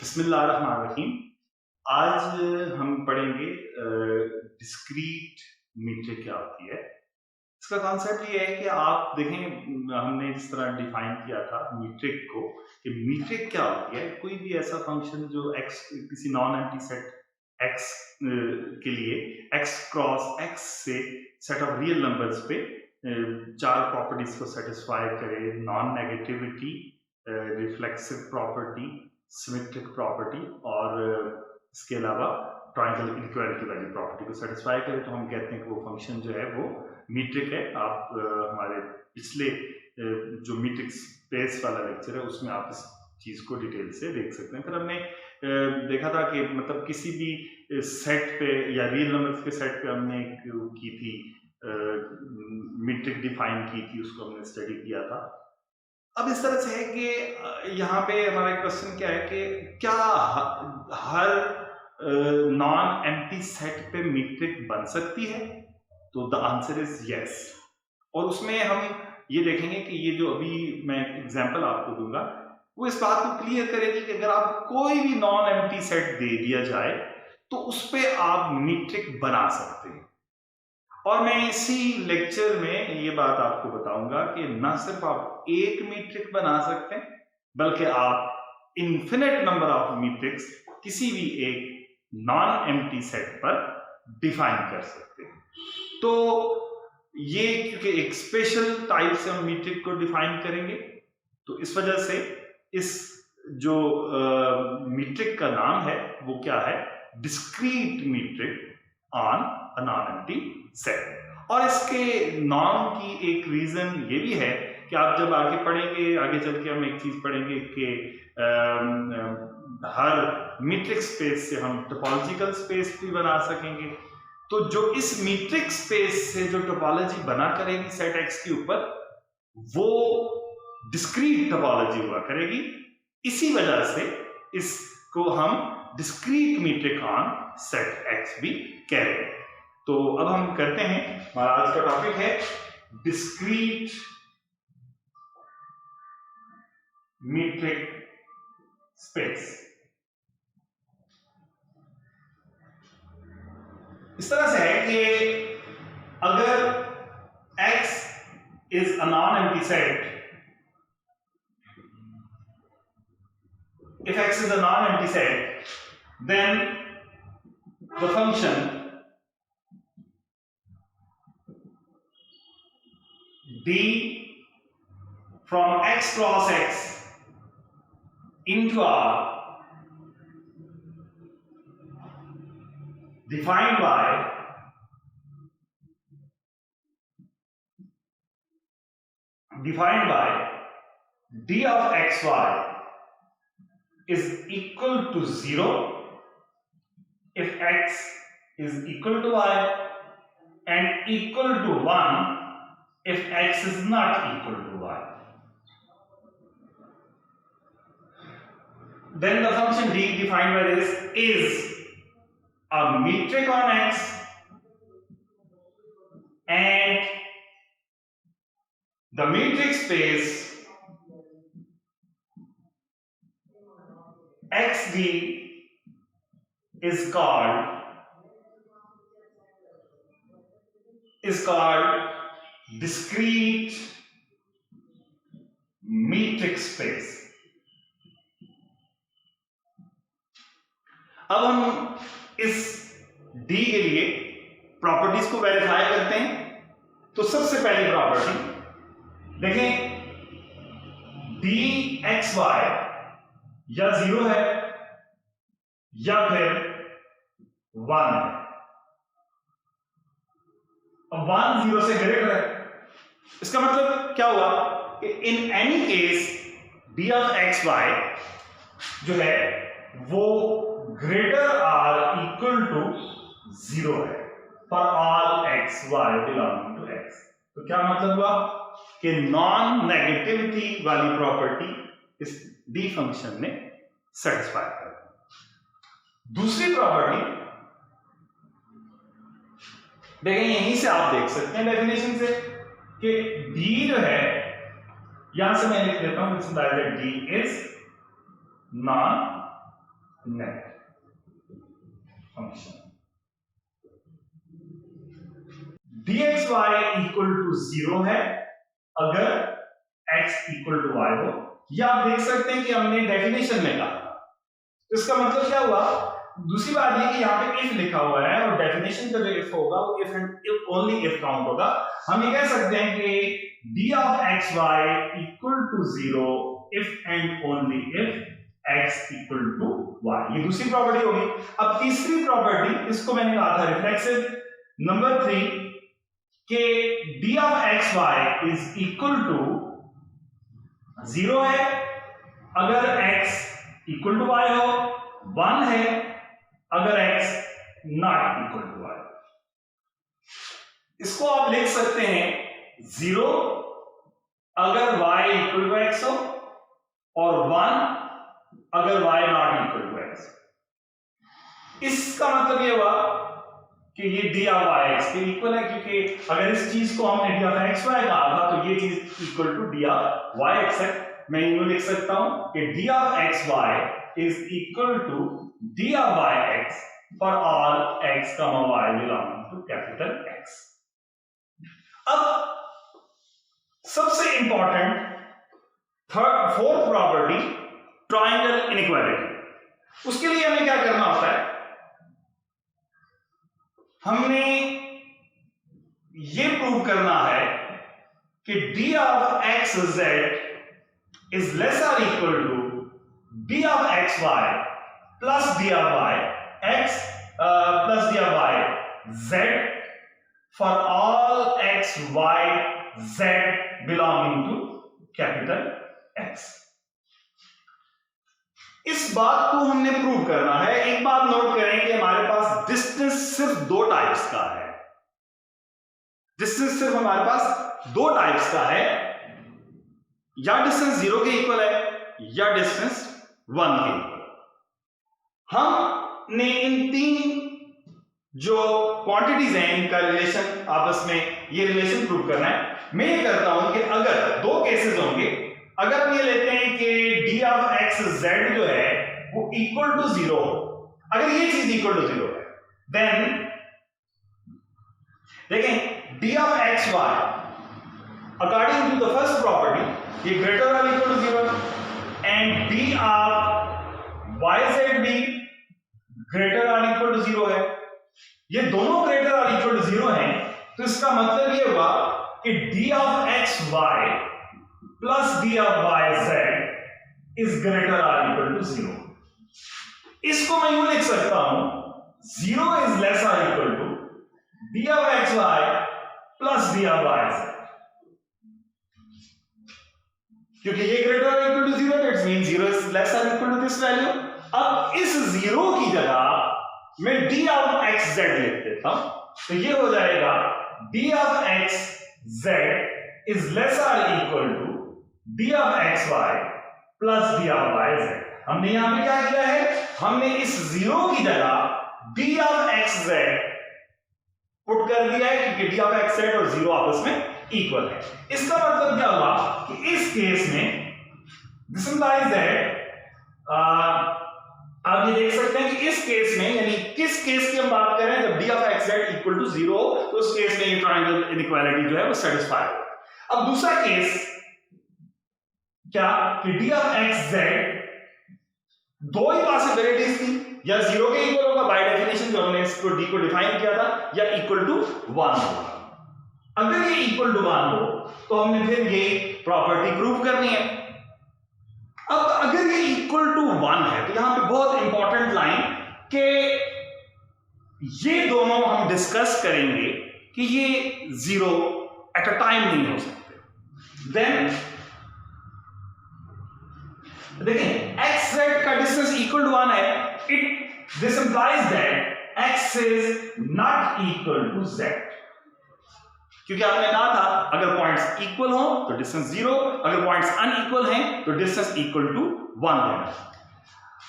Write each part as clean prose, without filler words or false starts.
बिस्मिल्लाहिर्रहमानिर्रहीम। आज हम पढ़ेंगे डिस्क्रीट मीट्रिक क्या होती है। इसका कॉन्सेप्ट ये है कि आप देखें, हमने जिस तरह डिफाइन किया था मीट्रिक को कि मीट्रिक क्या होती है। कोई भी ऐसा फंक्शन जो x किसी नॉन एम्प्टी सेट x के लिए x क्रॉस x से सेट ऑफ रियल नंबर्स पे चार प्रॉपर्टीज को सेटिस्फाई करे, non negativity, reflexive property, symmetric property और इसके अलावा ट्रायंगल इनइक्वालिटी वाली प्रॉपर्टी को सेटिस्फाई करे, तो हम कहते हैं कि वो फंक्शन जो है वो मीट्रिक है। आप हमारे पिछले जो मीट्रिक स्पेस वाला लेक्चर है उसमें आप इस चीज को डिटेल से देख सकते हैं। फिर हमने देखा था कि मतलब किसी भी सेट पे या रियल नंबर्स के सेट पे हमने की थी मीट्रिक डिफाइन की थी, उसको हमने स्टडी किया था। अब इस तरह से है कि यहाँ पे हमारा क्वेश्चन क्या है कि क्या हर नॉन एम्प्टी सेट पे मीट्रिक बन सकती है? तो द आंसर इज यस। और उसमें हम ये देखेंगे कि ये जो अभी मैं एग्जांपल आपको दूंगा वो इस बात को क्लियर करेगी कि अगर आप कोई भी नॉन एम्प्टी सेट दे दिया जाए तो उस पे आप मीट्रिक बना सकते हैं। और मैं इसी लेक्चर में ये बात आपको बताऊंगा कि ना सिर्फ आप एक मीट्रिक बना सकते हैं बल्कि आप इन्फिनिट नंबर ऑफ मीट्रिक्स किसी भी एक नॉन एम्प्टी सेट पर डिफाइन कर सकते हैं। तो ये क्योंकि एक स्पेशल टाइप से हम मीट्रिक को डिफाइन करेंगे, तो इस वजह से इस जो मीट्रिक का नाम है वो क्या है? Discrete metric on a non empty set. और इसके नाम की एक रीजन ये भी है कि आप जब आगे पढ़ेंगे, आगे चल के हम एक चीज पढ़ेंगे कि हर मीट्रिक स्पेस से हम टोपोलॉजिकल स्पेस भी बना सकेंगे। तो जो इस मीट्रिक स्पेस से जो टोपोलॉजी बना करेगी सेट एक्स के ऊपर, वो डिस्क्रीट टोपोलॉजी हुआ करेगी। इसी वजह से इसको हम discrete metric on set x भी कह रहे हैं। तो अब हम करते हैं, हमारा आज का टॉपिक है डिस्क्रीट मीट्रिक स्पेस। इस तरह से है कि अगर x is a non-empty set, if x is a non-empty set, then the function d from x cross x into R defined by d of xy is equal to 0 if x is equal to y and equal to 1 if x is not equal to y. Then the function d defined by this is a metric on x and the metric space xd is called discrete metric space. अब हम इस d के लिए properties को verify करते हैं। तो सबसे पहली प्रॉपर्टी देखें, dxy या 0 है या फिर 1 है। अब 1 0 से ग्रेटर है, इसका मतलब क्या हुआ कि इन any case d of xy जो है वो ग्रेटर आर इक्वल टू 0 है for all x y belonging to x. तो क्या मतलब हुआ कि नॉन नेगेटिविटी वाली प्रॉपर्टी इस डी फंक्शन ने सेटिस्फाई कर दी। दूसरी प्रॉपर्टी देखें, यहीं से आप देख सकते हैं डेफिनेशन से कि डी जो है, यहां से मैं लिख देता हूं d is non net function dxy equal to 0 है अगर x इक्वल टू y हो। या आप देख सकते हैं कि हमने डेफिनेशन में कहा, तो इसका मतलब क्या हुआ, दूसरी बात ये कि यहाँ पे if लिखा हुआ है और डेफिनेशन का जो if होगा वो if and if only if count होगा। हम ये कह सकते हैं कि d of xy equal to 0 if and only if x equal to y। ये दूसरी प्रॉपर्टी होगी। अब तीसरी प्रॉपर्टी, इसको मैंने कहा था रिफ्लेक्सिव। नंबर 3 के d of xy is equal to 0 है अगर x इक्वल टू y हो, 1 है अगर x not equal to y। इसको आप लिख सकते हैं 0 अगर y इक्वल टू x हो और 1 अगर y not equal to x। इसका मतलब ये हुआ कि ये d ऑफ yx के इक्वल है, क्योंकि अगर इस चीज को हमने d ऑफ xy कहा था तो ये चीज equal to d of yx है। मैं यूं लिख सकता हूं कि d of xy is equal to d of yx for all x, y belonging to capital X। अब सबसे important fourth property, triangle inequality. उसके लिए हमें क्या करना होता है, हमने ये प्रूव करना है कि d of xz is less और equal to d of xy plus d of y x plus d of y z for all x y z belonging to capital X। इस बात को हमने प्रूव करना है। एक बात नोट करें कि हमारे पास डिस्टेंस सिर्फ दो टाइप्स का है। डिस्टेंस सिर्फ हमारे पास दो टाइप्स का है, या डिस्टेंस 0 के इक्वल है या डिस्टेंस 1 के इक्वल। हमने इन तीन जो क्वांटिटीज हैं इनका रिलेशन, आपस में ये रिलेशन प्रूव करना है। मैं ये करता हूं कि अगर दो केसेस होंगे, अगर हम ये लेते हैं कि d ऑफ xz जो है वो इक्वल टू 0, अगर ये चीज इक्वल टू 0 है, देन देखें d of xy according to the first property ये ग्रेटर और equal to 0 and d of yz भी ग्रेटर और इक्वल टू 0 है। ये दोनों ग्रेटर और इक्वल टू 0 हैं, तो इसका मतलब ये हुआ कि d of xy plus d of yz is greater और इक्वल टू 0। इसको मैं यूं लिख सकता हूं 0 इज लेस और equal to d of xy plus d of yz, क्योंकि ये ग्रेटर और equal to 0 that's mean 0 is less और इक्वल टू दिस वैल्यू। अब इस 0 की जगह मैं d ऑफ xz लिख देता हूं, तो ये हो जाएगा d of xz is less और equal to d of xy plus d of yz। हमने यहां पे क्या किया है, हमने इस 0 की जगह d ऑफ xz पुट कर दिया है, क्योंकि d ऑफ xz और 0 आपस में इक्वल है। इसका मतलब क्या हुआ कि इस केस में दिस इंप्लाइज दैट, आप ये देख सकते हैं कि इस केस में, यानी किस केस की हम बात कर रहे हैं, जब d of xz equal to 0 तो उस केस में ये ट्रायंगल इनइक्वालिटी जो है वो सेटिस्फाई होगा। अब दूसरा केस क्या कि d ऑफ xz दो ही पॉसिबिलिटीज थी, या 0 के इक्वल होगा बाय डेफिनेशन जो हमने इसको d को डिफाइन किया था, या इक्वल टू 1 होगा। अगर ये इक्वल टू 1 हो तो हमने फिर ये प्रॉपर्टी प्रूव करनी है। अब अगर ये इक्वल टू 1 है तो यहां पे बहुत इंपॉर्टेंट लाइन कि ये दोनों हम डिस्कस करेंगे कि ये 0 एट अ टाइम नहीं हो सकते। देन देखें xz का डिस्टेंस इक्वल टू 1 है, this implies that x is not equal to z, क्योंकि आपने कहा था अगर पॉइंट्स इक्वल हो तो डिस्टेंस 0, अगर पॉइंट्स अनइक्वल हैं तो डिस्टेंस इक्वल टू 1 है।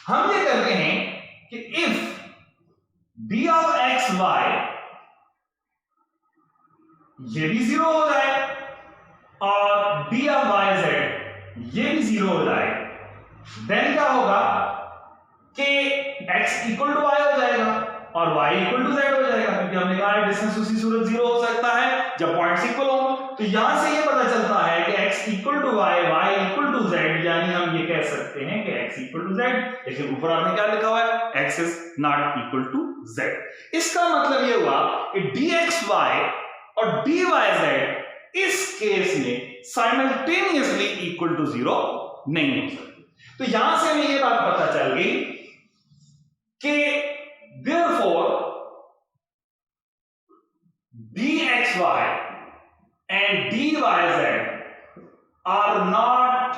हम ये करते हैं कि इफ d ऑफ xy ये भी 0 हो जाए और d ऑफ yz ये भी 0 हो जाए, देन क्या होगा कि x इक्वल टू y हो जाएगा और y इक्वल टू z हो जाएगा, क्योंकि हमने कहा है डिस्टेंस उसी सूरत 0 हो सकता है जब पॉइंट्स इक्वल हो। तो यहां से ये पता चलता है कि x equal to y, y equal to z, यानी हम ये कह सकते हैं कि x इक्वल टू z, लेकिन ऊपर आपने क्या लिखा हुआ है, x is not equal to z। इसका मतलब ये हुआ कि dxy और dyz इस केस में साइमल्टेनियसली इक्वल टू 0 नहीं हो सकते। तो यहां से हमें ये बात पता चल गई कि therefore dxy and dyz are not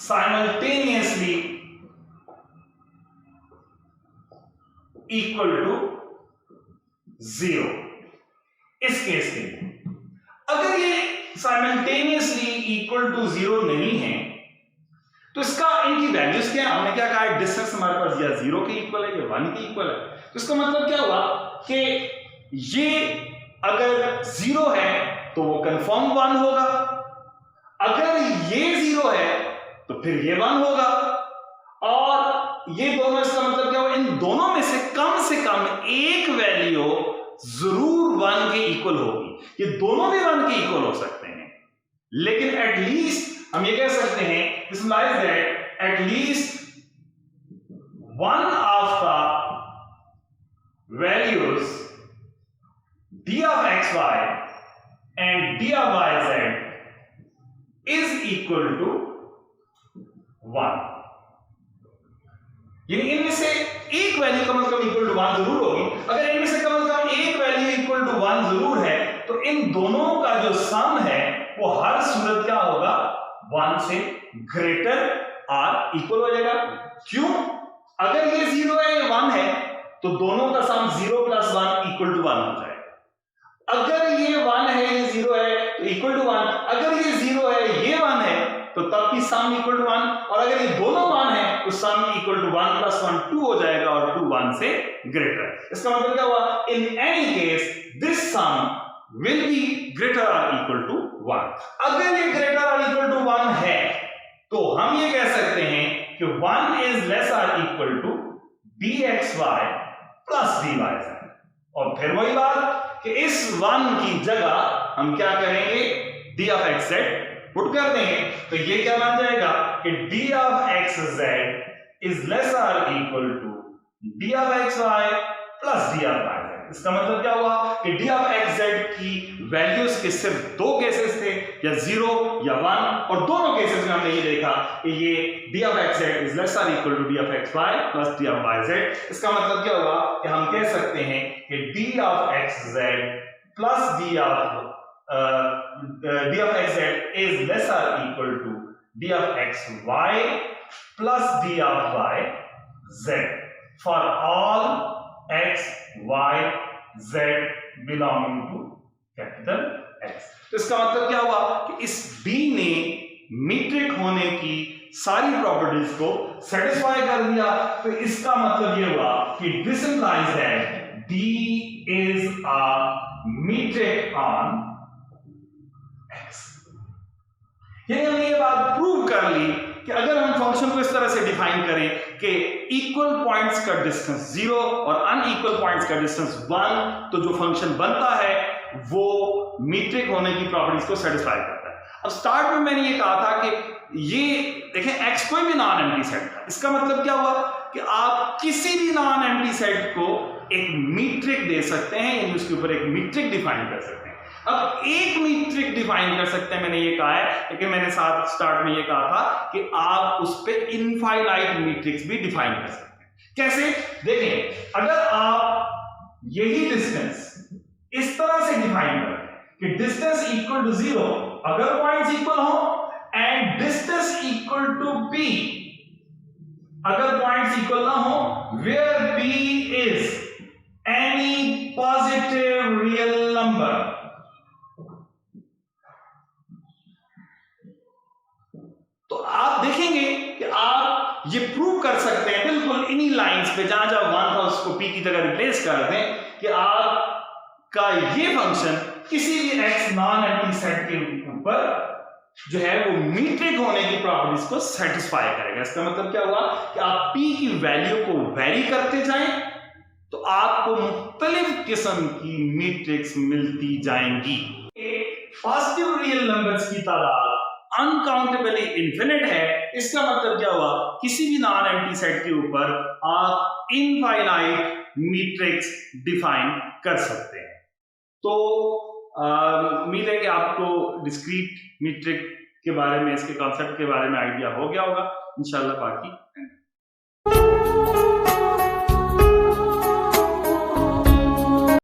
simultaneously equal to 0। इस केस के लिए अगर ये साइमल्टेनियसली इक्वल टू 0 नहीं है तो इसका इनकी वैल्यूज क्या है, हमने क्या कहा है, डिस्टेंस हमारे पास या 0 के इक्वल है या 1 के इक्वल है। तो इसका मतलब क्या हुआ कि ये अगर 0 है तो वो कंफर्म 1 होगा, अगर ये 0 है तो फिर ये 1 होगा, और ये दोनों, इसका मतलब क्या हुआ, इन दोनों में से कम एक वैल्यू जरूर 1 के इक्वल होगी। ये दोनों भी 1 के इक्वल हो सकते हैं, लेकिन एटलीस्ट हम ये कह सकते हैं this implies that at least one of the values d of xy and d of yz is equal to 1। यानी इनमें से एक वैल्यू कम से कम इक्वल टू 1 जरूर होगी। अगर इनमें से कम एक वैल्यू इक्वल टू 1 जरूर है तो इन दोनों का जो सम है वो हर सूरत क्या होगा, 1 से ग्रेटर आर इक्वल हो जाएगा। क्यों? अगर ये 0 है या 1 है तो दोनों का सम 0 प्लस 1 इक्वल टू 1 हो जाएगा। अगर ये 1 है ये 0 है तो इक्वल टू 1, अगर ये 0 है ये 1 है तो तब भी सम इक्वल टू 1, और अगर ये दोनों 1 है तो सम इक्वल टू 1 प्लस 1 2 हो जाएगा और 2 1 से ग्रेटर। इसका मतलब क्या हुआ, in any case this sum will be greater or equal to 1। अगर ये greater or equal to 1 है तो हम ये कह सकते हैं कि 1 is less or equal to dxy plus dyz। और फिर वही बात कि इस 1 की जगह हम क्या करेंगे, d of xz पुट कर देंगे, तो ये क्या बन जाएगा कि d of xz is less or equal to d of xy plus d of yz। इसका मतलब क्या हुआ कि d of xz की वैल्यूज के सिर्फ दो केसेस थे, या 0 या 1, और दोनों केसेस में हमने ये देखा कि ये d of xz is less or equal to d of xy plus d of yz। इसका मतलब क्या हुआ कि हम कह सकते हैं कि d of xz plus d of xz is less or equal to d of xy plus d of yz for all x, y, z belonging to capital X। तो इसका मतलब क्या हुआ कि इस D ने मीट्रिक होने की सारी प्रॉपर्टीज को सेटिस्फाई कर दिया। तो इसका मतलब ये हुआ कि this implies that D is a metric on X। यानी हमने ये बात प्रूव कर ली कि अगर हम फंक्शन को इस तरह से डिफाइन करें कि इक्वल पॉइंट्स का डिस्टेंस 0 और अनइक्वल पॉइंट्स का डिस्टेंस 1, तो जो फंक्शन बनता है वो मीट्रिक होने की प्रॉपर्टीज को सेटिस्फाई करता है। अब स्टार्ट में मैंने ये कहा था कि ये देखें x कोई भी नॉन एम्प्टी सेट था। इसका मतलब क्या हुआ कि आप किसी भी नॉन एम्प्टी सेट को एक मीट्रिक दे सकते हैं, यानी उसके ऊपर एक मीट्रिक डिफाइन कर सकते हैं। अब एक मीट्रिक डिफाइन कर सकते हैं मैंने ये कहा है, लेकिन मैंने साथ स्टार्ट में ये कहा था कि आप उस पर इनफाइनाइट मीट्रिक्स भी डिफाइन कर सकते हैं। कैसे? देखें, अगर आप यही डिस्टेंस इस तरह से डिफाइन करें कि डिस्टेंस इक्वल टू 0 अगर पॉइंट्स इक्वल हो, and distance equal to p अगर पॉइंट्स इक्वल ना हो, where p is any positive real number, तो आप देखेंगे कि आप ये प्रूव कर सकते हैं बिल्कुल इन्हीं लाइंस पे, जहां जहां 1 था उसको p की जगह रिप्लेस कर दें, कि आप का ये फंक्शन किसी भी x नॉन एम्प्टी सेट के ऊपर जो है वो मीट्रिक होने की प्रॉपर्टीज को सेटिस्फाई करेगा। इसका मतलब क्या हुआ कि आप p की वैल्यू को वेरी करते जाएं तो आपको मुख्तलिफ किस्म की मीट्रिक्स मिलती जाएंगी। पॉजिटिव रियल नंबर्स की तादाद अनकाउंटेबली इन्फिनिट है। इसका मतलब क्या हुआ, किसी भी नॉन एम्प्टी सेट के ऊपर आप इनफाइनाइट मीट्रिक्स डिफाइन कर सकते हैं। तो उम्मीद है कि आपको डिस्क्रीट मीट्रिक के बारे में, इसके कॉन्सेप्ट के बारे में आइडिया हो गया होगा। इंशाल्लाह बाकी